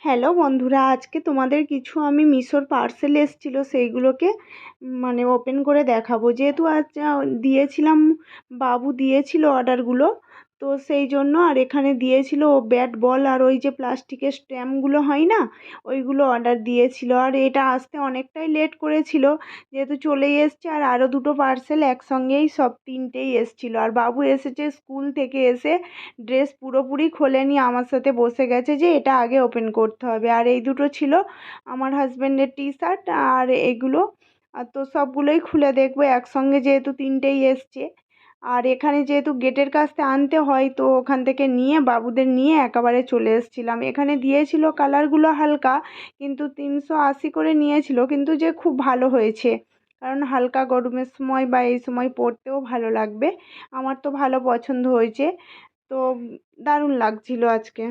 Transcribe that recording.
Hello বন্ধুরা, আজকে তোমাদের কিছু আমি মিশোর পার্সেল এসেছিলো সেইগুলোকে ওপেন করে দেখাবো। যেহেতু আজ দিয়েছিলাম, বাবু দিয়েছিল অর্ডারগুলো, তো সেই জন্য আর এখানে দিয়েছিল ও ব্যাট বল আর ওই যে প্লাস্টিকের স্ট্যাম্পগুলো হয় না, ওইগুলো অর্ডার দিয়েছিল। আর এটা আসতে অনেকটাই লেট করেছিল, যেহেতু চলেই এসছে। আর আরও দুটো পার্সেল একসঙ্গেই সব তিনটেই এসেছিলো। আর বাবু এসেছে স্কুল থেকে এসে, ড্রেস পুরোপুরি খোলেনি, আমার সাথে বসে গেছে যে এটা আগে ওপেন করতে হবে। আর এই দুটো ছিল আমার হাজব্যান্ডের টি শার্ট আর এগুলো। তো সবগুলোই খুলে দেখবো একসঙ্গে, যেহেতু তিনটেই এসছে। আর এখানে যেহেতু গেটের কাছতে আনতে হয়, তো ওখান থেকে নিয়ে বাবুদের নিয়ে একেবারে চলে এসেছিলাম। এখানে দিয়েছিল কালারগুলো হালকা, কিন্তু 380 করে নিয়েছিল, কিন্তু যে খুব ভালো হয়েছে, কারণ হালকা গরমের সময় বা এই সময় পরতেও ভালো লাগবে। আমার তো ভালো পছন্দ হয়েছে, তো দারুণ লাগছিল আজকে।